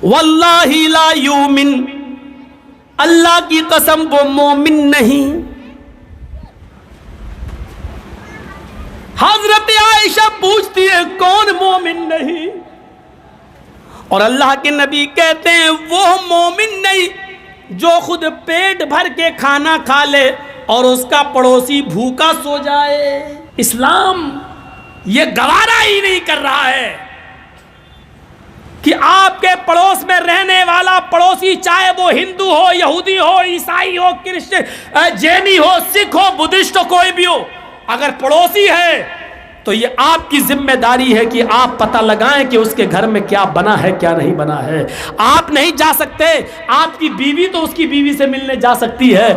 واللہ لا یؤمن، اللہ کی قسم وہ مومن نہیں۔ حضرت عائشہ پوچھتی ہے کون مومن نہیں؟ اور اللہ کے نبی کہتے ہیں وہ مومن نہیں جو خود پیٹ بھر کے کھانا کھا لے اور اس کا پڑوسی بھوکا سو جائے۔ اسلام یہ گوارا ہی نہیں کر رہا ہے کہ آپ کے پڑوس میں رہنے والا پڑوسی، چاہے وہ ہندو ہو، یہودی ہو، عیسائی ہو، کرسچن، جینی ہو، سکھ ہو، بدھسٹ ہو، کوئی بھی ہو، اگر پڑوسی ہے تو یہ آپ کی ذمہ داری ہے کہ آپ پتہ لگائیں کہ اس کے گھر میں کیا بنا ہے کیا نہیں بنا ہے۔ آپ نہیں جا سکتے، آپ کی بیوی تو اس کی بیوی سے ملنے جا سکتی ہے،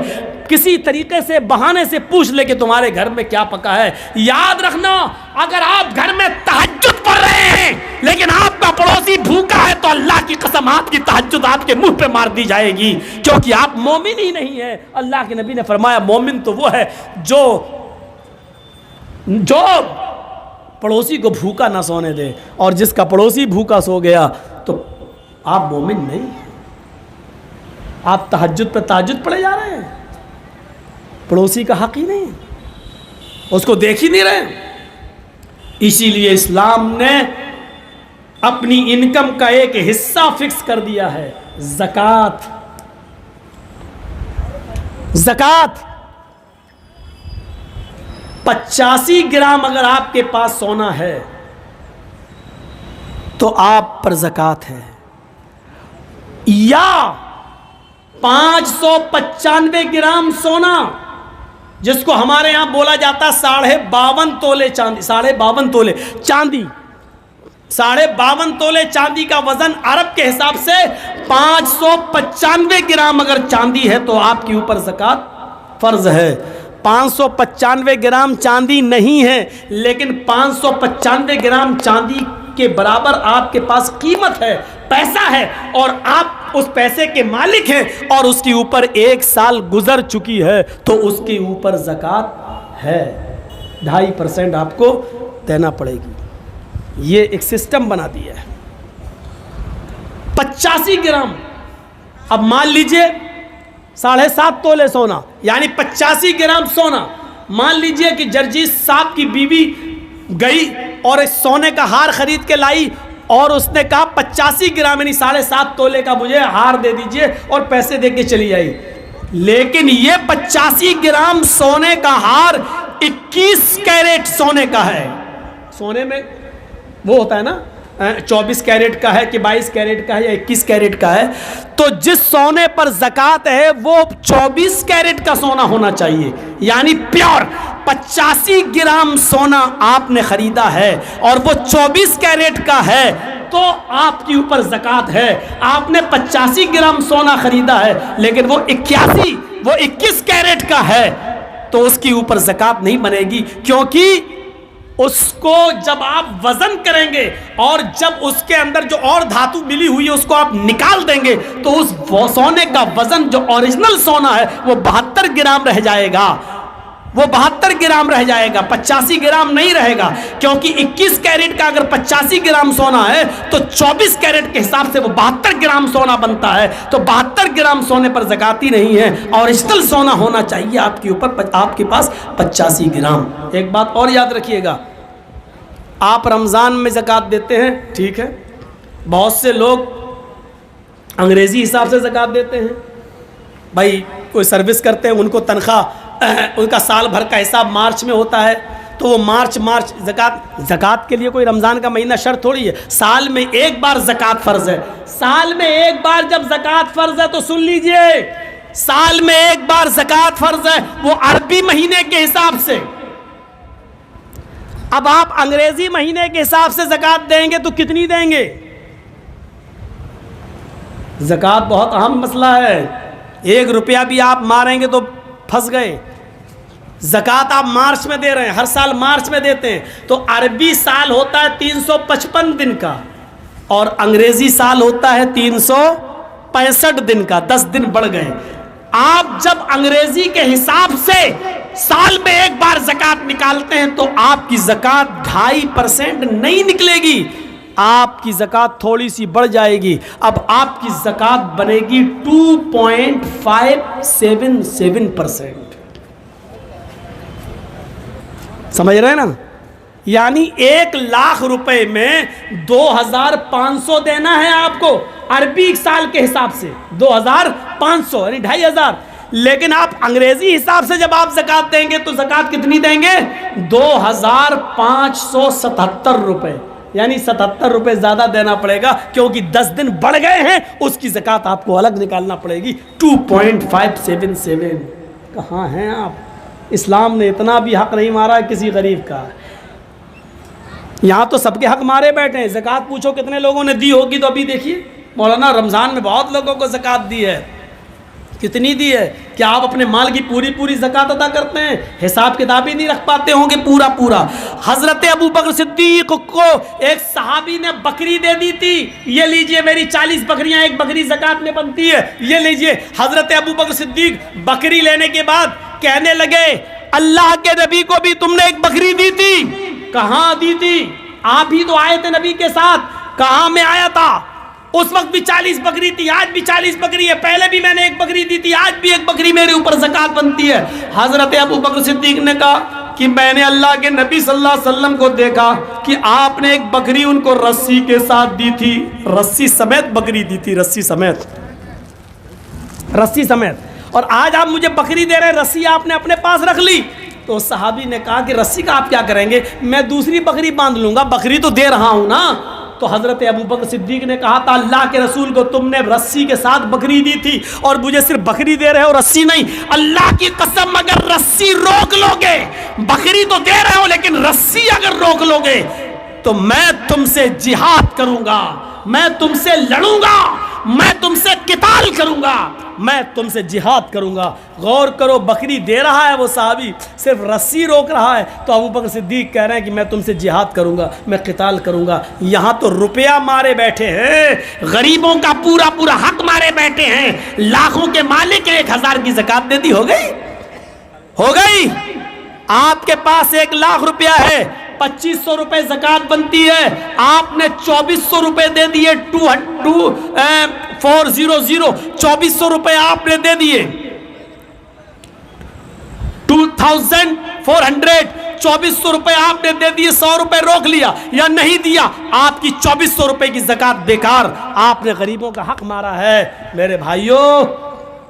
کسی طریقے سے بہانے سے پوچھ لے کہ تمہارے گھر میں کیا پکا ہے۔ یاد رکھنا، اگر آپ گھر میں تہجد پڑھ رہے ہیں لیکن آپ کا پڑوسی بھوکا ہے تو اللہ کی قسم آپ کی تہجد آپ کے منہ پہ مار دی جائے گی، کیونکہ آپ مومن ہی نہیں ہیں۔ اللہ کے نبی نے فرمایا مومن تو وہ ہے جو پڑوسی کو بھوکا نہ سونے دے، اور جس کا پڑوسی بھوکا سو گیا تو آپ مومن نہیں، آپ تہجد پہ تہجد پڑھے جا رہے ہیں، پڑوسی کا حق ہی نہیں، اس کو دیکھ ہی نہیں رہے۔ اسی لیے اسلام نے اپنی انکم کا ایک حصہ فکس کر دیا ہے، زکوٰۃ۔ زکوٰۃ 85 گرام اگر آپ کے پاس سونا ہے تو آپ پر زکوٰۃ ہے، یا 595 گرام سونا جس کو ہمارے ہاں بولا جاتا 52.5 تولے چاندی، 52.5 تولے چاندی، 52.5 تولے چاندی کا وزن عرب کے حساب سے 595 گرام اگر چاندی ہے تو آپ کے اوپر زکوٰۃ فرض ہے۔ 595 گرام چاندی نہیں ہے لیکن 595 گرام چاندی کے برابر آپ کے پاس قیمت ہے، پیسہ ہے، اور آپ اس پیسے کے مالک ہیں، اور اس کے اوپر 1 سال گزر چکی ہے تو اس کے اوپر زکوٰۃ ہے، 2.5% آپ کو دینا پڑے گی۔ یہ ایک سسٹم بنا دیا ہے۔ 85 گرام، اب مان لیجئے 7.5 تولے سونا، یعنی 85 گرام سونا۔ مان لیجئے کہ جرجیت صاحب کی بیوی گئی اور ایک سونے کا ہار خرید کے لائی اور اس نے کہا 85 گرام یعنی 7.5 تولے کا مجھے ہار دے دیجئے، اور پیسے دے کے چلی آئی، لیکن یہ 85 گرام سونے کا ہار 21 کیرٹ سونے کا ہے۔ سونے میں وہ ہوتا ہے نا 24 کیرٹ کا ہے کہ 22 کیرٹ کا ہے یا 21 کیرٹ کا ہے، تو جس سونے پر زکوٰۃ ہے وہ 24 کیرٹ کا سونا ہونا چاہیے، یعنی پیور 85 گرام سونا آپ نے خریدا ہے اور وہ 24 کیرٹ کا ہے تو آپ کے اوپر زکوٰۃ ہے۔ آپ نے 85 گرام سونا خریدا ہے لیکن وہ 21 کیرٹ کا ہے تو اس کے اوپر زکوٰۃ نہیں بنے گی، کیونکہ اس کو جب آپ وزن کریں گے اور جب اس کے اندر جو اور دھاتو ملی ہوئی ہے اس کو آپ نکال دیں گے تو اس سونے کا وزن جو اوریجنل سونا ہے وہ 72 گرام رہ جائے گا، وہ 72 گرام رہ جائے گا، 85 گرام نہیں رہے گا، کیونکہ 21 کیرٹ کا اگر 85 گرام سونا ہے تو 24 کیرٹ کے حساب سے وہ 72 گرام سونا بنتا ہے، تو 72 گرام سونے پر زکوٰۃ ہی نہیں ہے، اوریجنل سونا ہونا چاہیے آپ کے اوپر، آپ کے پاس 85 گرام۔ ایک بات اور یاد رکھیے گا، آپ رمضان میں زکوٰۃ دیتے ہیں، ٹھیک ہے، بہت سے لوگ انگریزی حساب سے زکوٰۃ دیتے ہیں، بھائی کوئی سروس کرتے ہیں ان کو تنخواہ، ان کا سال بھر کا حساب مارچ میں ہوتا ہے تو وہ مارچ زکوٰۃ کے لیے کوئی رمضان کا مہینہ شرط تھوڑی ہے، سال میں ایک بار زکوٰۃ فرض ہے، سال میں ایک بار جب زکوٰۃ فرض ہے تو سن لیجئے، سال میں ایک بار زکوٰۃ فرض ہے وہ عربی مہینے کے حساب سے۔ اب آپ انگریزی مہینے کے حساب سے زکوٰۃ دیں گے تو کتنی دیں گے؟ زکوٰۃ بہت اہم مسئلہ ہے، 1 روپیہ بھی آپ ماریں گے تو پھنس گئے۔ زکوٰۃ آپ مارچ میں دے رہے ہیں، ہر سال مارچ میں دیتے ہیں، تو عربی سال ہوتا ہے 355 دن کا اور انگریزی سال ہوتا ہے 365 دن کا، 10 دن بڑھ گئے۔ آپ جب انگریزی کے حساب سے سال میں ایک بار زکوٰۃ نکالتے ہیں تو آپ کی زکوٰۃ 2.5% نہیں نکلے گی، آپ کی زکوٰۃ تھوڑی سی بڑھ جائے گی. اب آپ کی زکوٰۃ بنے گی 2.577%. سمجھ رہے ہیں نا؟ یعنی 1,00,000 روپے میں 2,500 دینا ہے آپ کو عربی سال کے حساب سے. 2,500 یعنی 2,500. لیکن آپ انگریزی حساب سے جب آپ زکوٰۃ دیں گے تو زکوٰۃ کتنی دیں گے؟ 2,577 روپے. یعنی 77 روپے زیادہ دینا پڑے گا کیونکہ 10 دن بڑھ گئے ہیں. اس کی زکوٰۃ آپ کو الگ نکالنا پڑے گی. 2.577. کہاں ہیں آپ؟ اسلام نے اتنا بھی حق نہیں مارا ہے کسی غریب کا. یہاں تو سب کے حق مارے بیٹھے ہیں. زکوٰۃ پوچھو کتنے لوگوں نے دی ہوگی تو ابھی دیکھیے مولانا رمضان میں بہت لوگوں کو زکوٰۃ دی ہے. کتنی دی ہے؟ کیا آپ اپنے مال کی پوری زکوٰۃ ادا کرتے ہیں؟ حساب کتاب ہی نہیں رکھ پاتے ہوں گے پورا. حضرت ابو بکر صدیق کو ایک صحابی نے بکری دے دی تھی. یہ لیجئے میری 40 بکریاں ایک بکری زکوٰۃ میں بنتی ہے. یہ لیجئے. حضرت ابو بکر صدیق بکری لینے کے بعد کہنے لگے اللہ کے نبی کو بھی تم نے ایک بکری دی تھی. کہاں دی تھی؟ آپ ہی تو آئے تھے نبی کے ساتھ. کہاں میں آیا تھا؟ اس وقت بھی 40 بکری تھی, آج بھی 40 بکری ہے. پہلے بھی میں نے ایک بکری دی تھی, آج بھی ایک بکری میرے اوپر زکوٰۃ بنتی ہے. حضرت ابو بکر صدیق نے کہا کہ میں نے اللہ کے نبی صلی اللہ علیہ وسلم کو دیکھا کہ آپ نے ایک بکری ان کو رسی کے ساتھ دی تھی. رسی سمیت بکری دی تھی, رسی سمیت. اور آج آپ مجھے بکری دے رہے ہیں, رسی آپ نے اپنے پاس رکھ لی. تو صحابی نے کہا کہ رسی کا آپ کیا کریں گے؟ میں دوسری بکری باندھ لوں گا, بکری تو دے رہا ہوں نا. تو حضرت ابو بکر صدیق نے کہا تھا اللہ کے رسول کو تم نے رسی کے ساتھ بکری دی تھی اور مجھے صرف بکری دے رہے ہو, رسی نہیں. اللہ کی قسم اگر رسی روک لو گے, بکری تو دے رہے ہو لیکن رسی اگر روک لو گے تو میں تم سے جہاد کروں گا, میں تم سے لڑوں گا, میں تم سے قتال کروں گا, میں تم سے جہاد کروں گا. غور کرو, بکری دے رہا ہے وہ صحابی, صرف رسی روک رہا ہے. تو ابو بکر صدیق کہہ رہے ہیں کہ میں تم سے جہاد کروں گا, میں قتال کروں گا. یہاں تو روپیہ مارے بیٹھے ہیں, غریبوں کا پورا حق مارے بیٹھے ہیں. لاکھوں کے مالک 1,000 کی زکوٰۃ دے دی. ہو گئی. آپ کے پاس 1,00,000 روپیہ ہے, 2,500 روپے زکوٰۃ بنتی ہے. آپ نے 2,400 روپے دے دیے. 2,400 روپے آپ نے دے دیے. 2,400 2,400 روپے آپ نے دے دیے. 100 روپے روک لیا یا نہیں دیا, آپ کی 2,400 روپے کی زکوٰۃ بیکار. آپ نے غریبوں کا حق مارا ہے. میرے بھائیوں,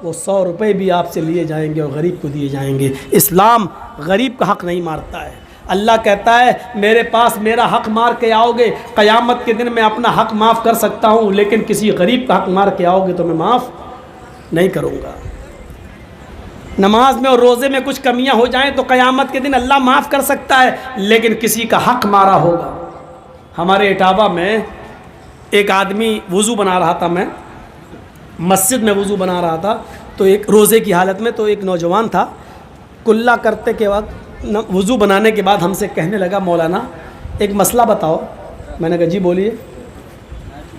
وہ 100 روپے بھی آپ سے لیے جائیں گے اور غریب کو دیے جائیں گے. اسلام غریب کا حق نہیں مارتا ہے. اللہ کہتا ہے میرے پاس میرا حق مار کے آؤ گے, قیامت کے دن میں اپنا حق معاف کر سکتا ہوں, لیکن کسی غریب کا حق مار کے آؤ گے تو میں معاف نہیں کروں گا. نماز میں اور روزے میں کچھ کمیاں ہو جائیں تو قیامت کے دن اللہ معاف کر سکتا ہے, لیکن کسی کا حق مارا ہوگا. ہمارے اٹاوا میں ایک آدمی وضو بنا رہا تھا, میں مسجد میں وضو بنا رہا تھا, تو ایک روزے کی حالت میں, تو ایک نوجوان تھا, کلا کرتے کے وقت وضو بنانے کے بعد ہم سے کہنے لگا مولانا ایک مسئلہ بتاؤ. میں نے کہا جی بولیے.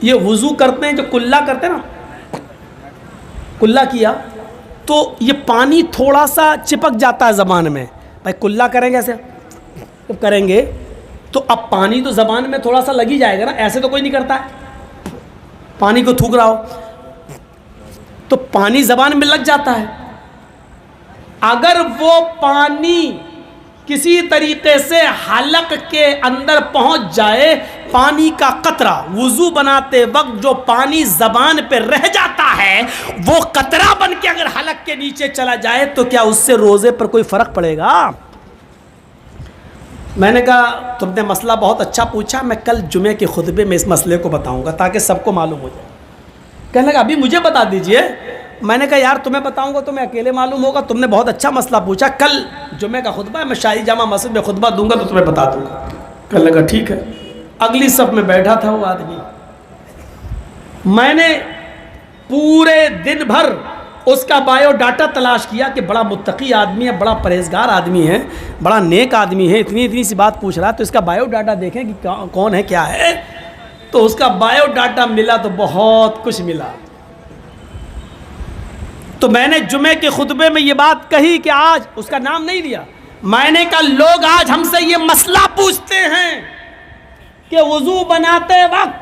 یہ وضو کرتے ہیں جو کلا کرتے ہیں نا, کلا کیا تو یہ پانی تھوڑا سا چپک جاتا ہے زبان میں. بھائی کلا کریں گے ایسے کریں گے تو اب پانی تو زبان میں تھوڑا سا لگ ہی جائے گا نا, ایسے تو کوئی نہیں کرتا ہے. پانی کو تھوک رہا ہو تو پانی زبان میں لگ جاتا ہے. اگر وہ پانی کسی طریقے سے حلق کے اندر پہنچ جائے, پانی کا قطرہ, وضو بناتے وقت جو پانی زبان پہ رہ جاتا ہے وہ قطرہ بن کے اگر حلق کے نیچے چلا جائے تو کیا اس سے روزے پر کوئی فرق پڑے گا؟ میں نے کہا تم نے مسئلہ بہت اچھا پوچھا, میں کل جمعے کے خطبے میں اس مسئلے کو بتاؤں گا تاکہ سب کو معلوم ہو جائے. کہنے لگا ابھی مجھے بتا دیجئے. میں نے کہا یار تمہیں بتاؤں گا تو میں اکیلے معلوم ہوگا, تم نے بہت اچھا مسئلہ پوچھا, کل جمعے کا خطبہ ہے, میں شاہی جامع مسجد میں خطبہ دوں گا تو تمہیں بتا دوں گا. کہنے لگا ٹھیک ہے. اگلی صف میں بیٹھا تھا وہ آدمی. میں نے پورے دن بھر اس کا بایو ڈاٹا تلاش کیا کہ بڑا متقی آدمی ہے, بڑا پرہیزگار آدمی ہے, بڑا نیک آدمی ہے, اتنی سی بات پوچھ رہا ہے, تو اس کا بایو ڈاٹا دیکھیں کہ کون ہے کیا ہے. تو اس کا بایو ڈاٹا ملا تو بہت کچھ ملا. تو میں نے جمعے کے خطبے میں یہ بات کہی کہ آج, اس کا نام نہیں لیا, میں نے کہا لوگ آج ہم سے یہ مسئلہ پوچھتے ہیں کہ وضو بناتے وقت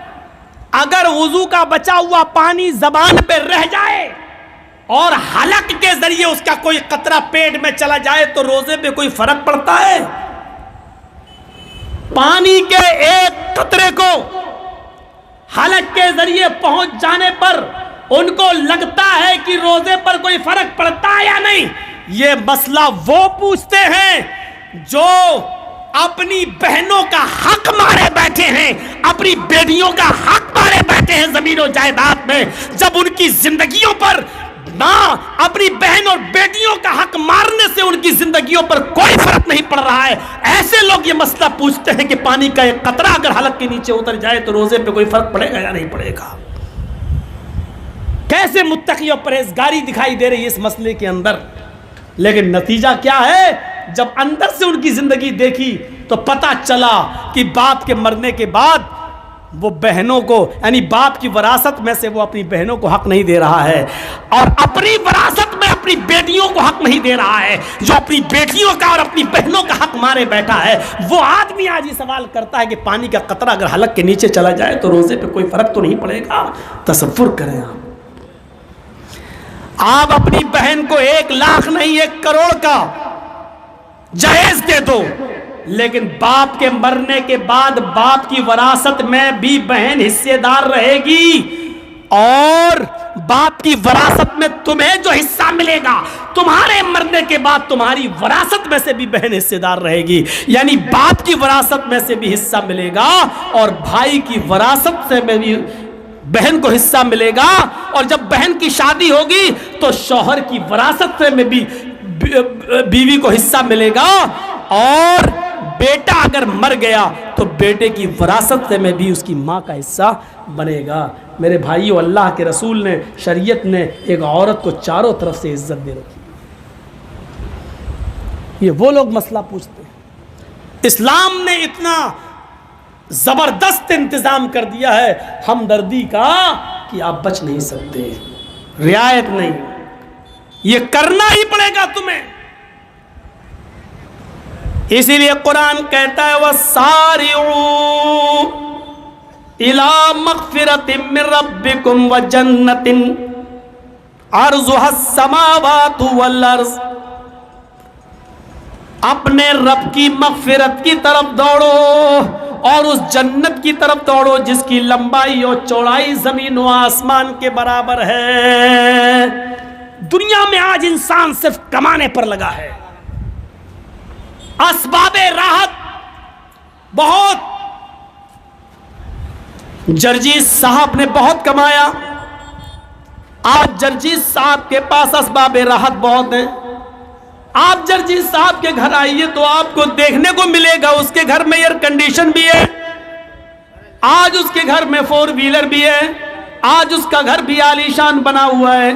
اگر وضو کا بچا ہوا پانی زبان پہ رہ جائے اور حلق کے ذریعے اس کا کوئی قطرہ پیٹ میں چلا جائے تو روزے پہ کوئی فرق پڑتا ہے؟ پانی کے ایک قطرے کو حلق کے ذریعے پہنچ جانے پر ان کو لگتا ہے کہ روزے پر کوئی فرق پڑتا ہے یا نہیں؟ یہ مسئلہ وہ پوچھتے ہیں جو اپنی بہنوں کا حق مارے بیٹھے ہیں، اپنی بیٹیوں کا حق مارے بیٹھے ہیں زمین و جائیداد میں، جب ان کی زندگیوں پر ماں اپنی بہن اور بیٹیوں کا حق مارنے سے ان کی زندگیوں پر کوئی فرق نہیں پڑ رہا ہے، ایسے لوگ یہ مسئلہ پوچھتے ہیں کہ پانی کا ایک قطرہ اگر حلق کے نیچے اتر جائے تو روزے پہ کوئی فرق پڑے گا یا نہیں پڑے گا؟ کیسے متقی اور پرہیزگاری دکھائی دے رہی ہے اس مسئلے کے اندر، لیکن نتیجہ کیا ہے؟ جب اندر سے ان کی زندگی دیکھی تو پتا چلا کہ باپ کے مرنے کے بعد وہ بہنوں کو، یعنی باپ کی وراثت میں سے وہ اپنی بہنوں کو حق نہیں دے رہا ہے، اور اپنی وراثت میں اپنی بیٹیوں کو حق نہیں دے رہا ہے۔ جو اپنی بیٹیوں کا اور اپنی بہنوں کا حق مارے بیٹھا ہے، وہ آدمی آج یہ سوال کرتا ہے کہ پانی کا قطرہ اگر حلق کے نیچے چلا جائے تو روزے پہ کوئی فرق تو نہیں پڑے گا؟ تصور کریں آپ اپنی بہن کو 1 لاکھ نہیں 1 کروڑ کا جہیز دے دو، لیکن باپ کے مرنے کے بعد باپ کی وراثت میں بھی بہن حصے دار رہے گی، اور باپ کی وراثت میں تمہیں جو حصہ ملے گا تمہارے مرنے کے بعد تمہاری وراثت میں سے بھی بہن حصے دار رہے گی، یعنی باپ کی وراثت میں سے بھی حصہ ملے گا اور بھائی کی وراثت سے میں بھی بہن کو حصہ ملے گا، اور جب بہن کی شادی ہوگی تو شوہر کی وراثت میں بھی بیوی کو حصہ ملے گا، اور بیٹا اگر مر گیا تو بیٹے کی وراثت میں بھی اس کی ماں کا حصہ بنے گا۔ میرے بھائیو، اللہ کے رسول نے، شریعت نے ایک عورت کو چاروں طرف سے عزت دے رکھی۔ یہ وہ لوگ مسئلہ پوچھتے ہیں۔ اسلام نے اتنا زبردست انتظام کر دیا ہے ہمدردی کا کہ آپ بچ نہیں سکتے، رعایت نہیں، یہ کرنا ہی پڑے گا تمہیں۔ اسی لیے قرآن کہتا ہے وَسَارِعُوا إِلَى مَغْفِرَةٍ مِّن رَبِّكُمْ وَجَنَّةٍ عَرْضُهَا السَّمَاوَاتُ وَالْأَرْضُ، اپنے رب کی مغفرت کی طرف دوڑو اور اس جنت کی طرف دوڑو جس کی لمبائی اور چوڑائی زمین و آسمان کے برابر ہے۔ دنیا میں آج انسان صرف کمانے پر لگا ہے، اسباب راحت بہت، جرجیت صاحب نے بہت کمایا، آج جرجیت صاحب کے پاس اسباب راحت بہت ہیں۔ آپ جرجیت صاحب کے گھر آئیے تو آپ کو دیکھنے کو ملے گا اس کے گھر میں ایئر کنڈیشن بھی ہے، آج اس کے گھر میں 4 ویلر بھی ہے، آج اس کا گھر بھی عالیشان بنا ہوا ہے۔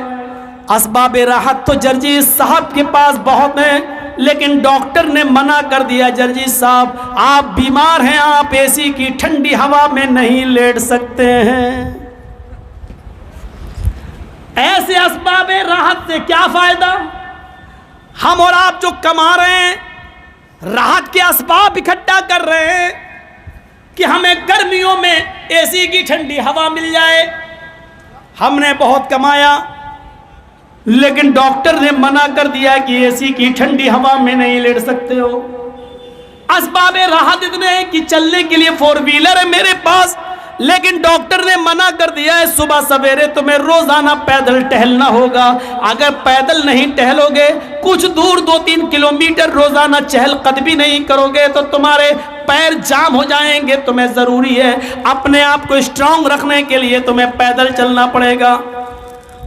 اسباب راحت تو جرجیت صاحب کے پاس بہت ہیں، لیکن ڈاکٹر نے منع کر دیا، جرجیت صاحب آپ بیمار ہیں، آپ اے سی کی ٹھنڈی ہوا میں نہیں لیٹ سکتے ہیں۔ ایسے اسباب راحت سے کیا فائدہ؟ ہم اور آپ جو کما رہے ہیں، راحت کے اسباب اکٹھا کر رہے ہیں کہ ہمیں گرمیوں میں اے سی کی ٹھنڈی ہوا مل جائے۔ ہم نے بہت کمایا، لیکن ڈاکٹر نے منع کر دیا کہ اے سی کی ٹھنڈی ہوا میں نہیں لیٹ سکتے ہو۔ اسباب راحت اتنے ہیں کہ چلنے کے لیے 4 ویلر ہے میرے پاس، لیکن ڈاکٹر نے منع کر دیا ہے صبح سویرے تمہیں روزانہ پیدل ٹہلنا ہوگا۔ اگر پیدل نہیں ٹہلو گے، کچھ دور 2-3 کلومیٹر روزانہ چہل قدمی نہیں کرو گے تو تمہارے پیر جام ہو جائیں گے، تمہیں ضروری ہے اپنے آپ کو اسٹرانگ رکھنے کے لیے تمہیں پیدل چلنا پڑے گا۔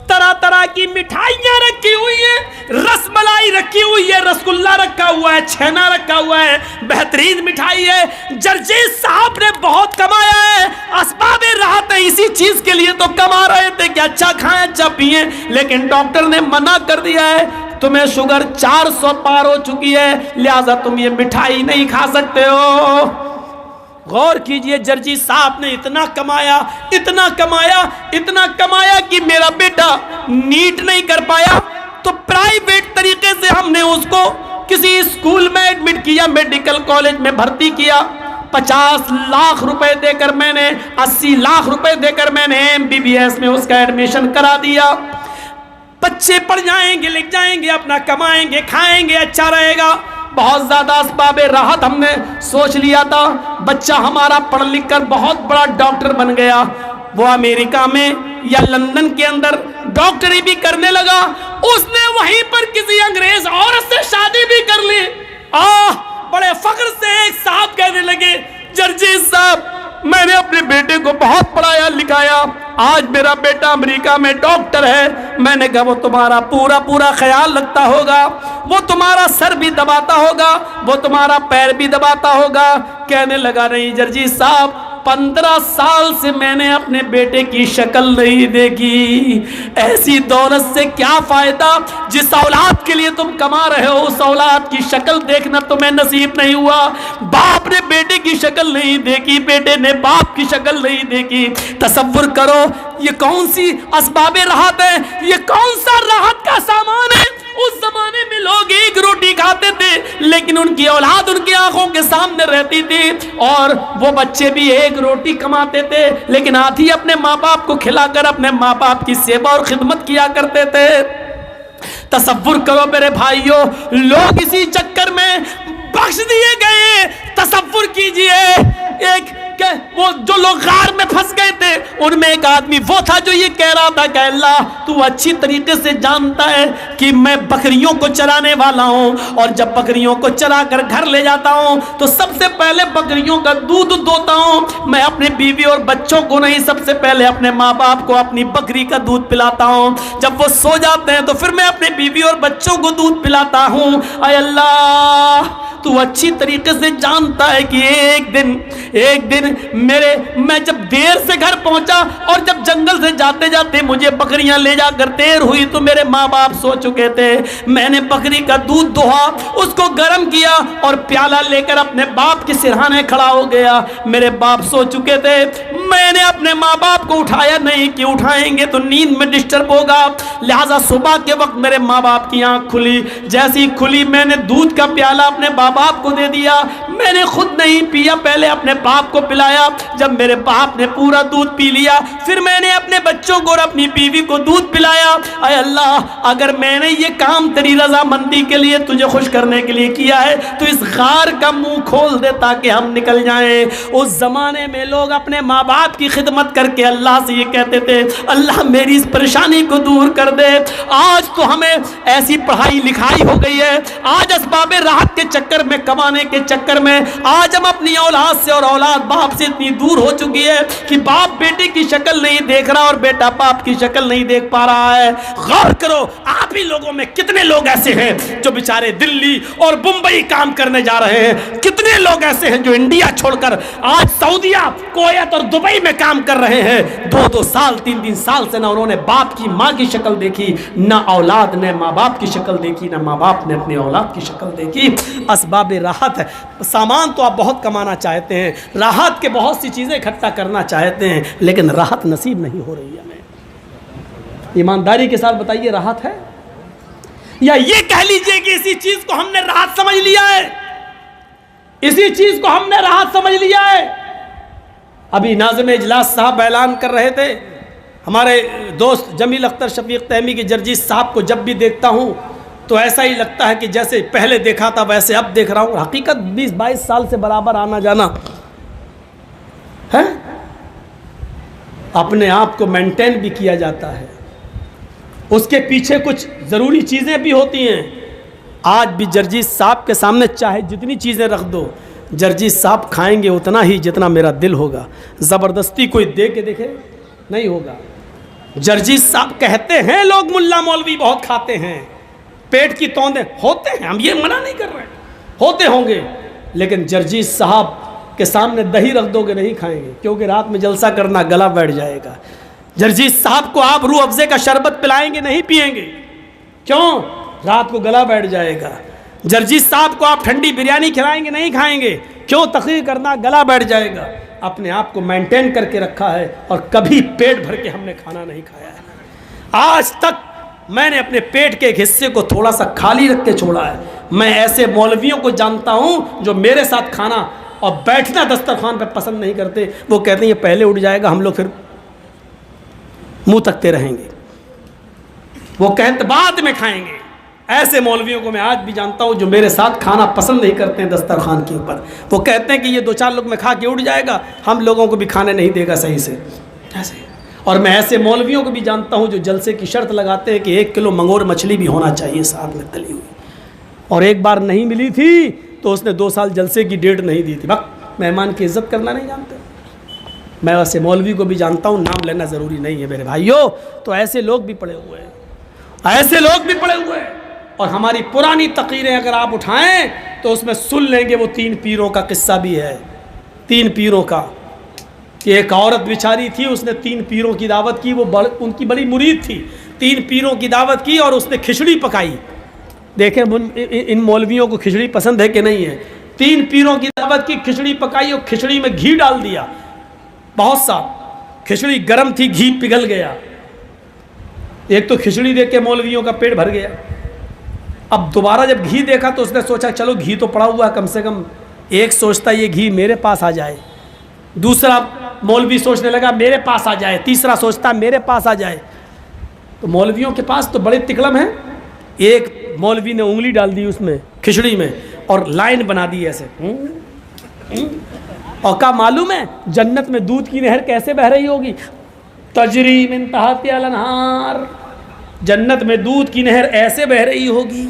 طرح طرح کی مٹھائیاں رکھی ہوئی ہیں، رس ملائی رکھی ہوئی ہے، رسگلہ رکھا ہوا ہے، چھینا رکھا ہوا ہے، بہترین مٹھائی ہے۔ جرجیت صاحب نے بہت کمایا ہے، اسباب راحت ہے، اسی چیز کے لیے تو کما رہے تھے کہ اچھا کھائیں اچھا پئیں، لیکن ڈاکٹر نے منع کر دیا ہے تمہیں شوگر 400 پار ہو چکی ہے، لہذا تم یہ مٹھائی نہیں کھا سکتے ہو۔ غور کیجئے، جرجیت صاحب نے اتنا کمایا، اتنا کمایا، اتنا کمایا کہ میرا بیٹا نیٹ نہیں کر پایا تو پرائیویٹ طریقے سے ہم نے اس کو کسی اسکول میں ایڈمٹ کیا، میڈیکل کالج میں بھرتی کیا۔ 50 لاکھ روپے دے کر میں نے 80 لاکھ روپے دے کر میں نے MBBS میں اس کا ایڈمیشن کرا دیا. بچے پڑھ جائیں گے، لکھ جائیں گے، اپنا کمائیں گے، کھائیں گے، اچھا رہے گا. بہت زیادہ اسباب راحت ہم نے سوچ لیا تھا. بچہ ہمارا پڑھ لکھ کر بہت بڑا ڈاکٹر بن گیا. وہ امریکہ میں یا لندن کے اندر ڈاکٹری بھی کرنے لگا. اس نے وہیں پر کسی انگریز عورت سے شادی بھی کر لی. بڑے فخر سے ایک صاحب کہنے لگے، جرجیت صاحب میں نے اپنے بیٹے کو بہت پڑھایا لکھایا، آج میرا بیٹا امریکہ میں ڈاکٹر ہے. میں نے کہا وہ تمہارا پورا خیال رکھتا ہوگا، وہ تمہارا سر بھی دباتا ہوگا، وہ تمہارا پیر بھی دباتا ہوگا. کہنے لگا نہیں جرجیت صاحب، 15 سال سے میں نے اپنے بیٹے کی شکل نہیں دیکھی. ایسی دولت سے کیا فائدہ؟ جس اولاد کے لیے تم کما رہے ہو اس اولاد کی شکل دیکھنا تمہیں نصیب نہیں ہوا. باپ نے بیٹے کی شکل نہیں دیکھی، بیٹے نے باپ کی شکل نہیں دیکھی. تصور کرو یہ کون سی اسباب راحت ہے، یہ کون سا راحت کا سامان ہے. اس زمانے میں لوگ ایک روٹی کھاتے تھے لیکن ان کی اولاد ان کی آنکھوں کے سامنے رہتی تھی، اور وہ بچے بھی ایک روٹی کماتے تھے لیکن آدھی اپنے ماں باپ کو کھلا کر اپنے ماں باپ کی سیوا اور خدمت کیا کرتے تھے. تصور کرو میرے بھائیوں، لوگ اسی چکر میں بخش دیے گئے. تصور کیجئے ایک کہ وہ جو لوگ غار میں پھنس گئے تھے ان میں ایک آدمی وہ تھا جو یہ کہہ رہا تھا کہ اللہ تو اچھی طریقے سے جانتا ہے کہ میں بکریوں کو چرانے والا ہوں، اور جب بکریوں کو چرا کر گھر لے جاتا ہوں تو سب سے پہلے بکریوں کا دودھ دوتا ہوں. میں اپنے بیوی اور بچوں کو نہیں، سب سے پہلے اپنے ماں باپ کو اپنی بکری کا دودھ پلاتا ہوں. جب وہ سو جاتے ہیں تو پھر میں اپنے بیوی اور بچوں کو دودھ پلاتا ہوں. اے اللہ تو اچھی طریقے سے جانتا ہے کہ ایک دن میں جب دیر سے گھر پہنچا اور جب جنگل سے جاتے جاتے مجھے بکریاں لے جا کر دیر ہوئی تو میرے ماں باپ سو چکے تھے. میں نے بکری کا دودھ دوہا، اس کو گرم کیا اور پیالہ لے کر اپنے باپ کے سرہانے کھڑا ہو گیا. میرے باپ سو چکے تھے. میں نے اپنے ماں باپ کو اٹھایا نہیں کہ اٹھائیں گے تو نیند میں ڈسٹرب ہوگا، لہٰذا صبح کے وقت میرے ماں باپ کی آنکھ کھلی. جیسی کھلی میں نے دودھ کا پیالہ اپنے ماں باپ کو دے دیا. میں نے خود نہیں پیا، پہلے اپنے باپ کو پلایا. جب میرے باپ نے پورا دودھ پی لیا پھر میں نے اپنے بچوں کو اور اپنی بیوی کو دودھ پلایا. اے اللہ اگر میں نے یہ کام تیری رضامندی کے لیے تجھے خوش کرنے کے لیے کیا ہے تو اس غار کا منہ کھول دے تاکہ ہم نکل جائیں. اس زمانے میں لوگ اپنے ماں باپ کی خدمت کر کے اللہ سے یہ کہتے تھے اللہ میری اس پریشانی کو دور کر دے. آج تو ہمیں ایسی پڑھائی لکھائی ہو گئی ہے، آج اسباب راحت کے چکر میں، کمانے کے چکر میں آج ہم اپنی اولاد سے اور اولاد باپ سے اتنی دور ہو چکی ہے کہ باپ بیٹے کی شکل نہیں دیکھ رہا اور بیٹا باپ کی شکل نہیں دیکھ پا رہا ہے. غور کرو آپ ہی لوگوں میں کتنے لوگ ایسے ہیں جو بیچارے دلی اور بمبئی کام کرنے جا رہے ہیں، کتنے لوگ ایسے ہیں جو انڈیا چھوڑ کر آج سعودیہ، کویت اور دبئی میں کام کر رہے ہیں. 2 سال 3 سال سے نہ انہوں نے باپ کی ماں کی شکل دیکھی، نہ اولاد نے ماں باپ کی شکل دیکھی، نہ ماں باپ نے اپنی اولاد کی شکل دیکھی. اسباب راحت ہے. سامان تو آپ بہت کمانا چاہتے ہیں، راحت کے بہت سی چیزیں اکٹھا کرنا چاہتے ہیں لیکن راحت نصیب نہیں ہو رہی ہے. ہمیں ایمانداری کے ساتھ بتائیے راحت ہے یا یہ کہہ لیجئے کہ اسی چیز کو ہم نے راحت سمجھ لیا ہے، اسی چیز کو ہم نے راحت سمجھ لیا ہے. ابھی ناظم اجلاس صاحب اعلان کر رہے تھے، ہمارے دوست جمیل اختر شفیق تیمی کے جرجیت صاحب کو جب بھی دیکھتا ہوں تو ایسا ہی لگتا ہے کہ جیسے پہلے دیکھا تھا ویسے اب دیکھ رہا ہوں. حقیقت 20-22 سال سے برابر آنا جانا ہے. اپنے آپ کو مینٹین بھی کیا جاتا ہے، اس کے پیچھے کچھ ضروری چیزیں بھی ہوتی ہیں. آج بھی جرجیت صاحب کے سامنے چاہے جتنی چیزیں رکھ دو، جرجیت صاحب کھائیں گے اتنا ہی جتنا میرا دل ہوگا. زبردستی کوئی دے کے دیکھے نہیں ہوگا. جرجیت صاحب کہتے ہیں لوگ ملا مولوی بہت کھاتے ہیں، پیٹ کی توندیں ہوتے ہیں، ہم یہ منع نہیں کر رہے، ہوتے ہوں گے، لیکن جرجیت صاحب کے سامنے دہی رکھ دو گے نہیں کھائیں گے کیونکہ رات میں جلسہ کرنا گلا بیٹھ جائے گا. جرجیت صاحب کو آپ روح افزے کا شربت پلائیں گے نہیں پئیں گے، کیوں؟ رات کو گلا بیٹھ جائے گا. جرجیت صاحب کو آپ ٹھنڈی بریانی کھلائیں گے نہیں کھائیں گے، کیوں؟ تقریر کرنا گلا بیٹھ جائے گا. اپنے آپ کو مینٹین کر کے رکھا ہے اور کبھی پیٹ بھر کے ہم نے کھانا نہیں کھایا ہے. آج تک میں نے اپنے پیٹ کے ایک حصے کو تھوڑا سا خالی رکھ کے چھوڑا ہے. میں ایسے مولویوں کو جانتا ہوں جو میرے ساتھ کھانا اور بیٹھنا دسترخوان پہ پسند نہیں کرتے. وہ کہتے ہیں یہ پہلے اٹھ جائے گا, ہم لوگ پھر منہ تکتے رہیں گے, وہ کہتے بعد میں کھائیں گے. ایسے مولویوں کو میں آج بھی جانتا ہوں جو میرے ساتھ کھانا پسند نہیں کرتے ہیں دسترخوان کے اوپر. وہ کہتے ہیں کہ یہ 2-4 لوگ میں کھا کے اٹھ جائے گا, ہم لوگوں کو بھی کھانے نہیں دے گا صحیح سے. ایسے. اور میں ایسے مولویوں کو بھی جانتا ہوں جو جلسے کی شرط لگاتے ہیں کہ 1 کلو منگور مچھلی بھی ہونا چاہیے ساتھ میں تلی ہوئی, اور ایک بار نہیں ملی تھی تو اس نے 2 سال جلسے کی ڈیٹ نہیں دی تھی. وقت مہمان کی عزت کرنا نہیں جانتے. میں ویسے مولوی کو بھی جانتا ہوں, نام لینا ضروری نہیں ہے میرے بھائیوں. تو ایسے لوگ بھی پڑے ہوئے ہیں, ایسے لوگ بھی پڑے ہوئے ہیں. اور ہماری پرانی تقریریں اگر آپ اٹھائیں تو اس میں سن لیں گے وہ 3 پیروں کا قصہ بھی ہے. 3 پیروں کا, کہ ایک عورت بیچاری تھی, اس نے 3 پیروں کی دعوت کی. وہ ان کی بڑی مرید تھی. 3 پیروں کی دعوت کی اور اس نے کھچڑی پکائی. دیکھیں ان مولویوں کو کھچڑی پسند ہے کہ نہیں ہے. 3 پیروں کی دعوت کی, کھچڑی پکائی اور کھچڑی میں گھی ڈال دیا بہت سا. کھچڑی گرم تھی, گھی پگھل گیا. ایک تو کھچڑی دیکھ کے مولویوں کا پیٹ بھر گیا. اب دوبارہ جب گھی دیکھا تو اس نے سوچا چلو گھی تو پڑا ہوا ہے, کم سے کم ایک سوچتا یہ گھی میرے پاس آ جائے, دوسرا مولوی سوچنے لگا میرے پاس آ جائے, تیسرا سوچتا میرے پاس آ جائے. تو مولویوں کے پاس تو بڑے تکلم ہیں. ایک مولوی نے انگلی ڈال دی اس میں کھچڑی میں اور لائن بنا دی ایسے. اور کیا معلوم ہے جنت میں دودھ کی نہر کیسے بہہ رہی ہوگی؟ تجری من تحتہا الانہار. جنت میں دودھ کی نہر ایسے بہہ رہی ہوگی.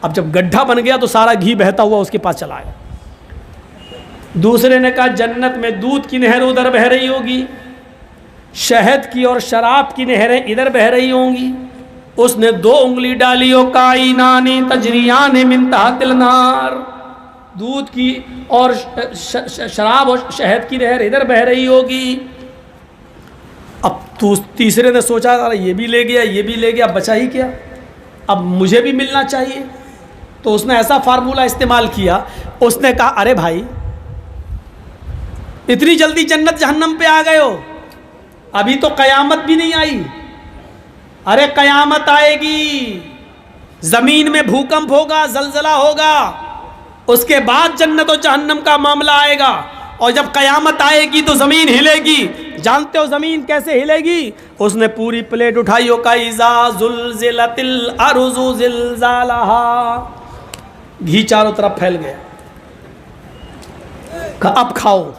اب جب گڈھا بن گیا تو سارا گھی بہتا ہوا اس کے پاس چلا آیا. دوسرے نے کہا جنت میں دودھ کی نہر ادھر بہہ رہی ہوگی, شہد کی اور شراب کی نہریں ادھر بہہ رہی ہوں گی. اس نے 2 انگلی ڈالی, او کائنانی تجریان من تحت النار. دودھ کی اور شراب اور شہد کی نہر ادھر بہہ رہی ہوگی. اب تیسرے نے سوچا یہ بھی لے گیا, یہ بھی لے گیا, بچا ہی کیا, اب مجھے بھی ملنا چاہیے. تو اس نے ایسا فارمولہ استعمال کیا, اس نے کہا ارے بھائی اتنی جلدی جنت جہنم پہ آ گئے ہو, ابھی تو قیامت بھی نہیں آئی. ارے قیامت آئے گی, زمین میں بھوکمپ ہوگا, زلزلہ ہوگا, اس کے بعد جنت و جہنم کا معاملہ آئے گا. اور جب قیامت آئے گی تو زمین ہلے گی. جانتے ہو زمین کیسے ہلے گی؟ اس نے پوری پلیٹ اٹھائی, ہو کائزا زلزلت الارض زلزالہا. گھی چاروں طرف پھیل گیا. اب کھاؤ.